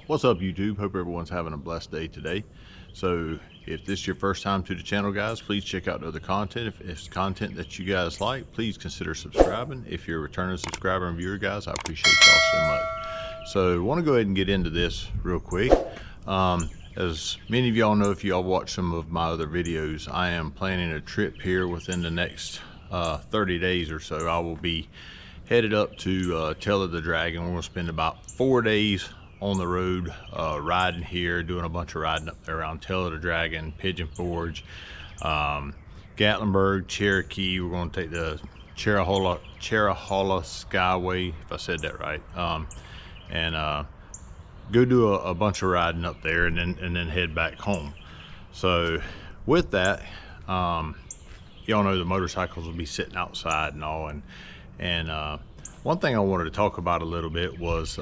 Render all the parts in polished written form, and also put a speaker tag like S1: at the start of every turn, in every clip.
S1: What's up, YouTube? Hope everyone's having a blessed day today. So if this is your first time to the channel, guys, please check out the other content. If it's content that you guys like, please consider subscribing. If you're a returning subscriber and viewer, guys, I appreciate y'all so much. So I want to go ahead and get into this real quick. As many of y'all know, if y'all watch some of my other videos, I am planning a trip here within the next 30 days or so. I will be headed up to Tail of the Dragon. We're going to spend about 4 days on the road, riding here, doing a bunch of riding up there around Tail of the Dragon, Pigeon Forge, Gatlinburg, Cherokee. We're going to take the Cherahalla Skyway, if I said that right, and go do a bunch of riding up there, and then head back home. So with that, y'all know the motorcycles will be sitting outside and all, and one thing I wanted to talk about a little bit was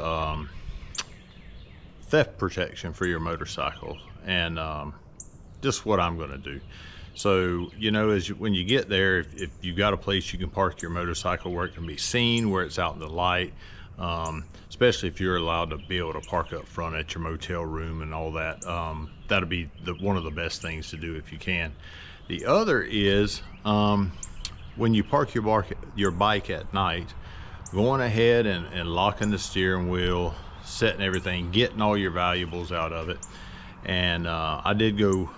S1: theft protection for your motorcycle, and just what I'm going to do. So, you know, when you get there, if you got a place you can park your motorcycle where it can be seen, where it's out in the light, especially if you're allowed to be able to park up front at your motel room and all that, that'll be one of the best things to do if you can. The other is when you park your bike at night, going ahead and locking the steering wheel, setting everything, getting all your valuables out of it. And I did go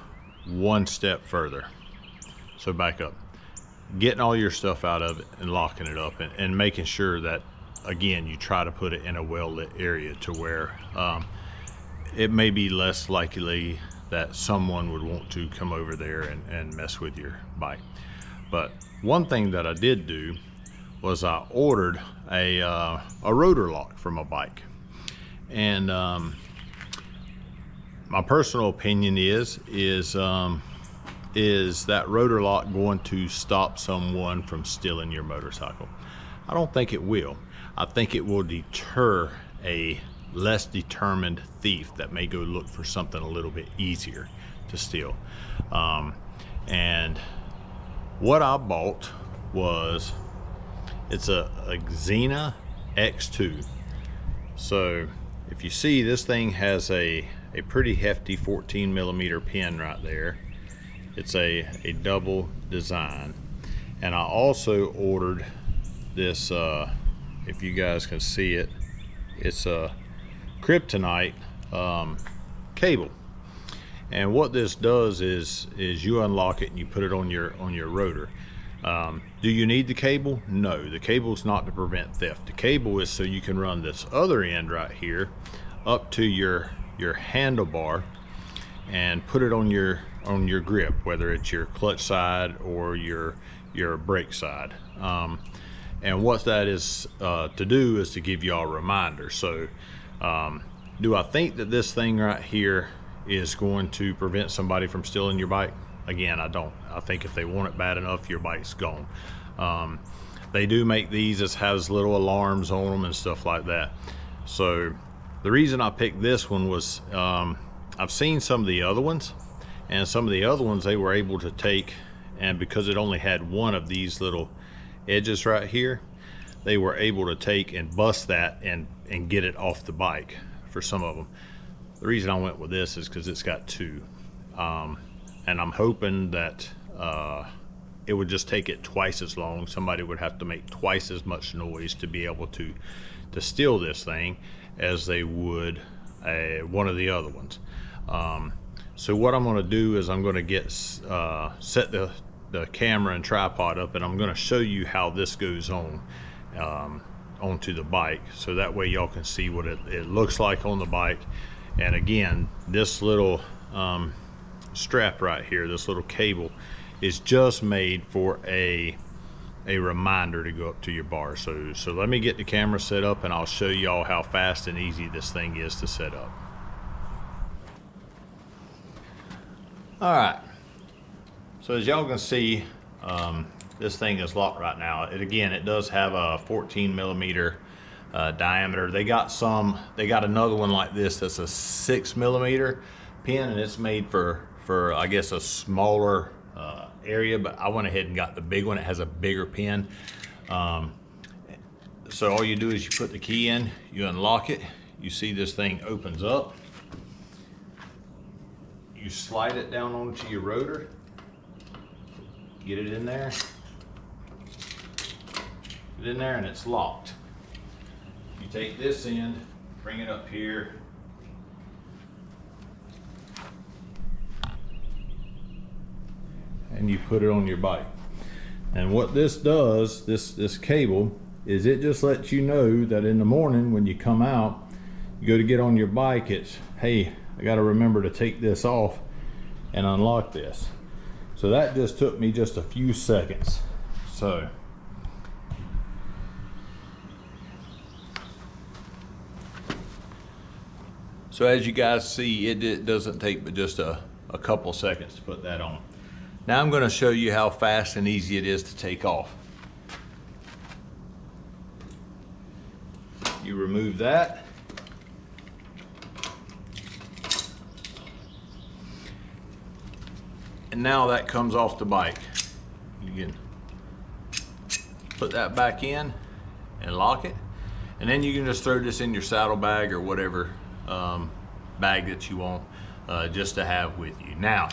S1: one step further. So back up, getting all your stuff out of it and locking it up, and making sure that, again, you try to put it in a well-lit area to where it may be less likely that someone would want to come over there and mess with your bike. But one thing that I did do was I ordered a rotor lock for my bike. And my personal opinion is that rotor lock going to stop someone from stealing your motorcycle? I don't think it will. I think it will deter a less determined thief that may go look for something a little bit easier to steal. And what I bought was, it's a Xena X2. So if you see, this thing has a pretty hefty 14mm pin right there. It's a double design. And I also ordered this, if you guys can see it, it's a kryptonite cable. And what this does is you unlock it and you put it on your rotor. Do you need the cable? No, the cable is not to prevent theft. The cable is so you can run this other end right here up to your handlebar and put it on your grip, whether it's your clutch side or your brake side. And what that is to do is to give you a reminder. So do I think that this thing right here is going to prevent somebody from stealing your bike? Again, I don't. I think if they want it bad enough, your bike's gone. They do make these that has little alarms on them and stuff like that. So the reason I picked this one was I've seen some of the other ones, and some of the other ones they were able to take, and because it only had one of these little edges right here, they were able to take and bust that and get it off the bike for some of them. The reason I went with this is because it's got two. And I'm hoping that it would just take it twice as long. Somebody would have to make twice as much noise to be able to steal this thing as they would one of the other ones. So what I'm going to do is I'm going to get set the camera and tripod up, and I'm going to show you how this goes on onto the bike, so that way y'all can see what it looks like on the bike. And again, this little strap right here, this little cable, is just made for a reminder to go up to your bar. So let me get the camera set up and I'll show y'all how fast and easy this thing is to set up. All right, so as y'all can see, this thing is locked right now. It does have a 14mm diameter. They got another one like this that's a 6mm pin, and it's made for I guess a smaller area, but I went ahead and got the big one. It has a bigger pin. So all you do is you put the key in, you unlock it, you see this thing opens up. You slide it down onto your rotor, get it in there, and it's locked. You take this end, bring it up here, and you put it on your bike. And what this does, this cable, is it just lets you know that in the morning when you come out, you go to get on your bike, it's, hey, I got to remember to take this off and unlock this. So that just took me just a few seconds. So as you guys see, it doesn't take but just a couple seconds to put that on. Now I'm going to show you how fast and easy it is to take off. You remove that. And now that comes off the bike. You can put that back in and lock it. And then you can just throw this in your saddle bag or whatever bag that you want just to have with you. Now,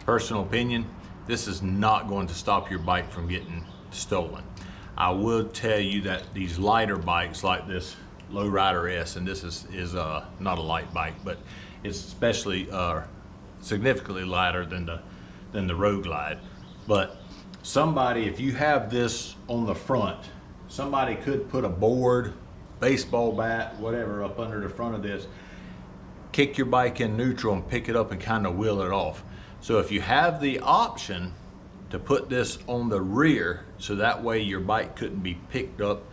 S1: personal opinion, this is not going to stop your bike from getting stolen. I will tell you that these lighter bikes like this Lowrider S, and this is not a light bike, but it's especially significantly lighter than the Road Glide. But somebody, if you have this on the front, somebody could put a board, baseball bat, whatever up under the front of this, kick your bike in neutral and pick it up and kind of wheel it off. So if you have the option to put this on the rear, so that way your bike couldn't be picked up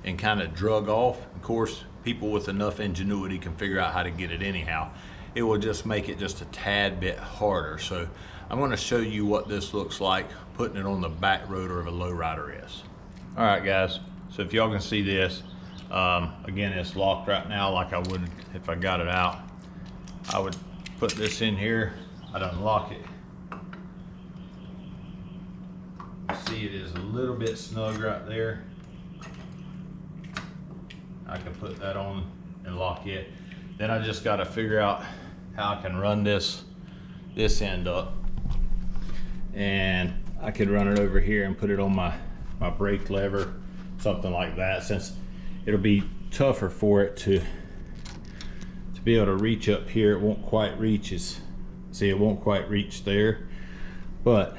S1: and kind of drug off. Of course, people with enough ingenuity can figure out how to get it anyhow. It will just make it just a tad bit harder. So I'm going to show you what this looks like putting it on the back rotor of a Lowrider S. All right, guys. So if y'all can see this, again, it's locked right now like I would if I got it out. I would put this in here, I'd unlock it. You see it is a little bit snug right there. I can put that on and lock it. Then I just got to figure out how I can run this end up. And I could run it over here and put it on my brake lever, something like that, since it'll be tougher for it to be able to reach up here. It won't quite reach it won't quite reach there, but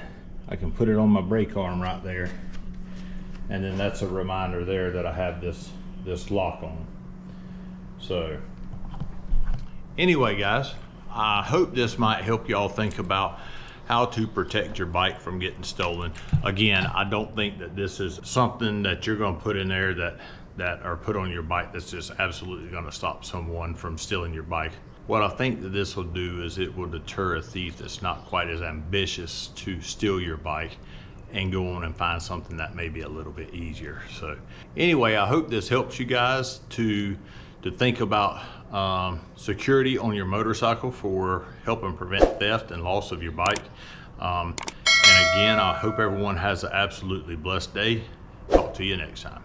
S1: I can put it on my brake arm right there, and then that's a reminder there that I have this lock on. So anyway, guys, I hope this might help y'all think about how to protect your bike from getting stolen. Again, I don't think that this is something that you're going to put in there that are put on your bike that's just absolutely going to stop someone from stealing your bike. What I think that this will do is it will deter a thief that's not quite as ambitious to steal your bike and go on and find something that may be a little bit easier. So anyway, I hope this helps you guys to think about security on your motorcycle for helping prevent theft and loss of your bike. And again, I hope everyone has an absolutely blessed day. Talk to you next time.